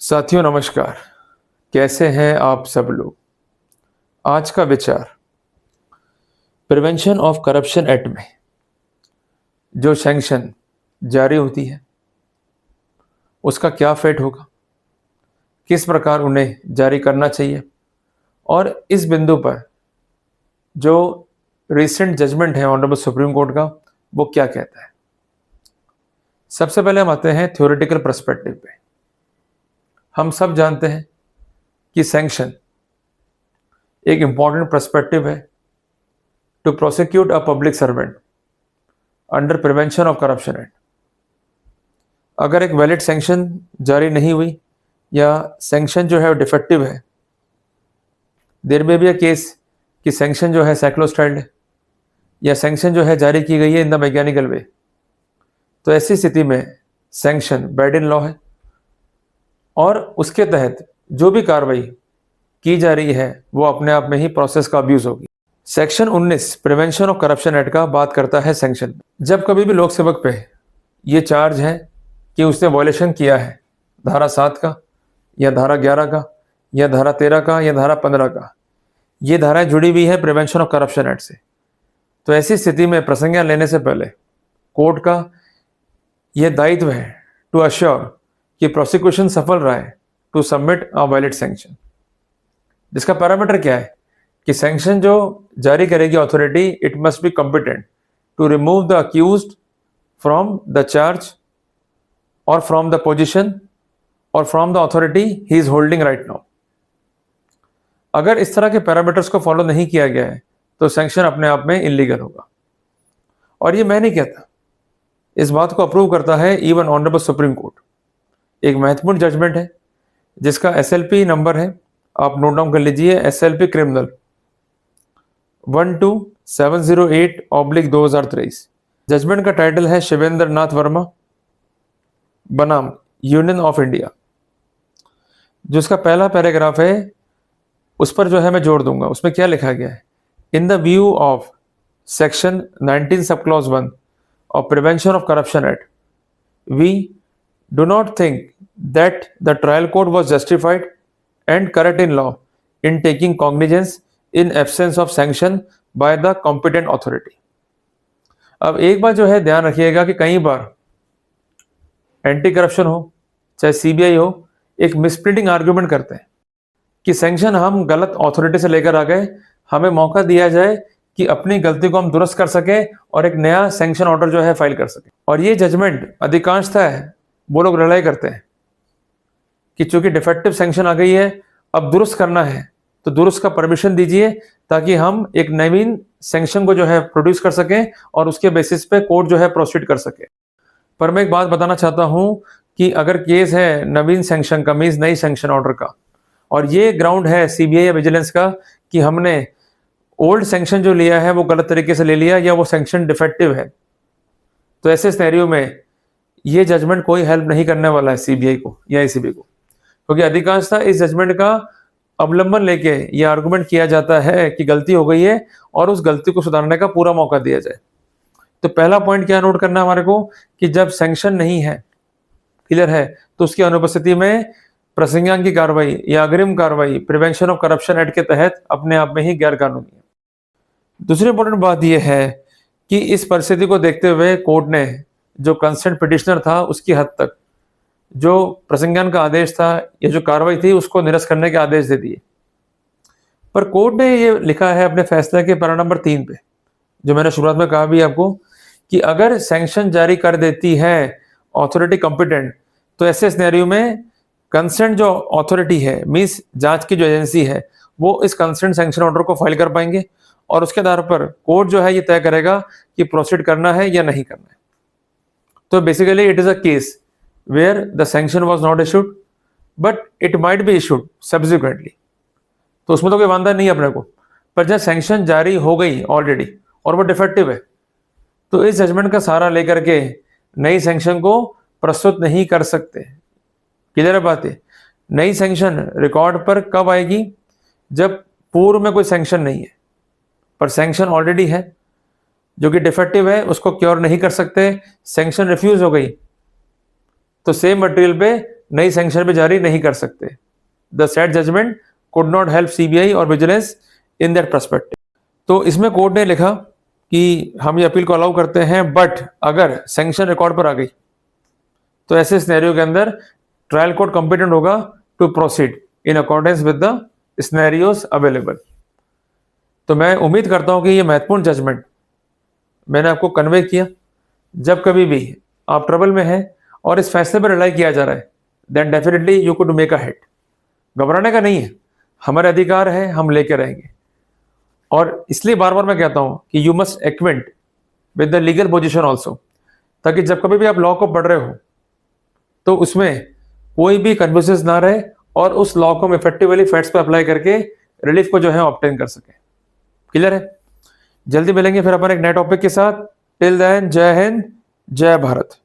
साथियों नमस्कार। कैसे हैं आप सब लोग। आज का विचार प्रिवेंशन ऑफ करप्शन एक्ट में जो सैंक्शन जारी होती है उसका क्या फेट होगा, किस प्रकार उन्हें जारी करना चाहिए और इस बिंदु पर जो रिसेंट जजमेंट है ऑनरेबल सुप्रीम कोर्ट का वो क्या कहता है। सबसे पहले हम आते हैं थ्योरेटिकल पर्सपेक्टिव पे। हम सब जानते हैं कि सैंक्शन एक इंपॉर्टेंट पर्सपेक्टिव है to prosecute a public servant under prevention of corruption act. अगर एक वैलिड सैंक्शन जारी नहीं हुई या सैंक्शन जो है डिफेक्टिव है, देयर में भी अ केस कि सैंक्शन जो है साइक्लोस्टाइल्ड है या सैंक्शन जो है जारी की गई है इन द मैकेनिकल वे, तो ऐसी स्थिति में सैंक्शन बैड इन लॉ है और उसके तहत जो भी कार्रवाई की जा रही है वो अपने आप में ही प्रोसेस का अब्यूज होगी। Section 19 prevention of corruption act का बात करता है सैंक्शन। जब कभी भी लोक सेवक पे ये चार्ज है कि उसने वॉयलेशन किया है धारा 7 का या धारा 11 का या धारा 13 का या धारा 15 का, ये धाराएं जुड़ी हुई है प्रिवेंशन ऑफ करप्शन एक्ट से, तो ऐसी स्थिति में प्रसंज्ञान लेने से पहले कोर्ट का यह दायित्व है टू अश्योर कि प्रोसिक्यूशन सफल रहा है to submit a valid sanction. जिसका पैरामीटर क्या है कि सैंक्शन जो जारी करेगी authority, it must be competent to remove the accused from the charge और फ्रॉम द पोजीशन और from the authority he is holding right now. अगर इस तरह के पैरामीटर्स को फॉलो नहीं किया गया है तो सैंक्शन अपने आप में इलीगल होगा। और ये मैं नहीं कहता, इस बात को अप्रूव करता है इवन ऑनरेबल सुप्रीम कोर्ट। एक महत्वपूर्ण जजमेंट है जिसका SLP नंबर है, आप नोट डाउन कर लीजिए, SLP क्रिमिनल 12708/2023। जजमेंट का टाइटल है शिवेंद्र नाथ वर्मा बनाम यूनियन ऑफ इंडिया। जो इसका पहला पैराग्राफ है उस पर जो है मैं जोड़ दूंगा। उसमें क्या लिखा गया है, in the view of section 19 sub clause 1 of prevention of corruption act, we do not think that the trial court was justified and correct in law in taking cognizance in absence of sanction by the competent authority। अब एक बात जो है ध्यान रखिएगा कि कई बार anti corruption हो चाहे CBI हो, एक मिसप्रिंटिंग आर्ग्यूमेंट करते हैं कि सैंक्शन हम गलत अथॉरिटी से लेकर आ गए, हमें मौका दिया जाए कि अपनी गलती को हम दुरुस्त कर सके और एक नया सैंक्शन ऑर्डर जो है फाइल कर सके। और ये जजमेंट अधिकांशतः है वो लोग रिलाई करते हैं कि चूंकि डिफेक्टिव सैंक्शन आ गई है, अब दुरुस्त करना है तो दुरुस्त का परमिशन दीजिए ताकि हम एक नवीन सैंक्शन को जो है प्रोड्यूस कर सकें और उसके बेसिस पे कोर्ट जो है प्रोसीड कर सके। पर मैं एक बात बताना चाहता हूं कि अगर केस है नवीन सैंक्शन का, मीन्स नई सैंक्शन ऑर्डर का, और ये ग्राउंड है CBI या विजिलेंस का कि हमने ओल्ड सैंक्शन जो लिया है वो गलत तरीके से ले लिया या वो सैंक्शन डिफेक्टिव है, तो ऐसे सिनेरियो में ये जजमेंट कोई हेल्प नहीं करने वाला है CBI को या ACB को, क्योंकि अधिकांशतः इस जजमेंट का अवलंबन लेके ये आर्गुमेंट किया जाता है कि गलती हो गई है और उस गलती को सुधारने का पूरा मौका दिया जाए। तो पहला पॉइंट क्या नोट करना है हमारे को कि जब सैंक्शन नहीं है, क्लियर है, तो उसकी अनुपस्थिति में प्रसंज्ञान की कार्रवाई या अग्रिम कार्रवाई प्रिवेंशन ऑफ करप्शन एक्ट के तहत अपने आप में ही गैर कानूनी है। दूसरी इंपॉर्टेंट बात यह है कि इस परिस्थिति को देखते हुए कोर्ट ने जो कंसर्न पिटिशनर था उसकी हद तक जो प्रसंज्ञान का आदेश था या जो कार्रवाई थी उसको निरस्त करने के आदेश दे दिए। पर कोर्ट ने ये लिखा है अपने फैसले के पैरा नंबर 3 पे, जो मैंने शुरुआत में कहा भी आपको, कि अगर सैंक्शन जारी कर देती है अथॉरिटी कॉम्पिटेंट, तो ऐसे सिनेरियो में कंसर्न जो अथॉरिटी है, मींस जांच की जो एजेंसी है, वो इस कंसर्न सैंक्शन ऑर्डर को फाइल कर पाएंगे और उसके आधार पर कोर्ट जो है ये तय करेगा कि प्रोसीड करना है या नहीं करना है। तो basically it is a case where the sanction was not issued but it might be issued subsequently, तो उसमें तो कोई वांधा नहीं है अपने को। पर जब सैंक्शन जारी हो गई ऑलरेडी और वो डिफेक्टिव है, तो इस जजमेंट का सहारा लेकर के नई सैंक्शन को प्रस्तुत नहीं कर सकते। क्लियर बात है। नई सैंक्शन रिकॉर्ड पर कब आएगी, जब पूर्व में कोई सैंक्शन नहीं है पर सैंक्शन ऑलरेडी है जो कि डिफेक्टिव है, उसको क्योर नहीं कर सकते, सैंक्शन रिफ्यूज हो गई, तो सेम मटेरियल पे नई सैंक्शन भी जारी नहीं कर सकते। The said judgment could not help CBI और विजिलेंस इन दैट पर्सपेक्टिव। तो इसमें कोर्ट ने लिखा कि हम ये अपील को अलाउ करते हैं, बट अगर सैंक्शन रिकॉर्ड पर आ गई तो ऐसे सिनेरियो के अंदर ट्रायल कोर्ट कॉम्पिटेंट होगा to proceed in accordance with the scenarios available. तो मैं उम्मीद करता हूं कि ये महत्वपूर्ण जजमेंट मैंने आपको कन्वे किया। जब कभी भी आप ट्रबल में हैं और इस फैसले पर रिलाई किया जा रहा है, then definitely you could make a hit. घबराने का नहीं है, हमारे अधिकार है, हम लेके रहेंगे। और इसलिए बार बार मैं कहता हूं कि you must acquaint with the legal position also, ताकि जब कभी भी आप लॉ को पढ़ रहे हो तो उसमें कोई भी कन्फ्यूजन ना रहे और उस लॉ को हम इफेक्टिवली फैक्ट्स पे अप्लाई करके रिलीफ को जो है ऑब्टेन कर सके। क्लियर है? जल्दी मिलेंगे फिर अपन एक नए टॉपिक के साथ। टिल देन, जय हिंद, जय भारत।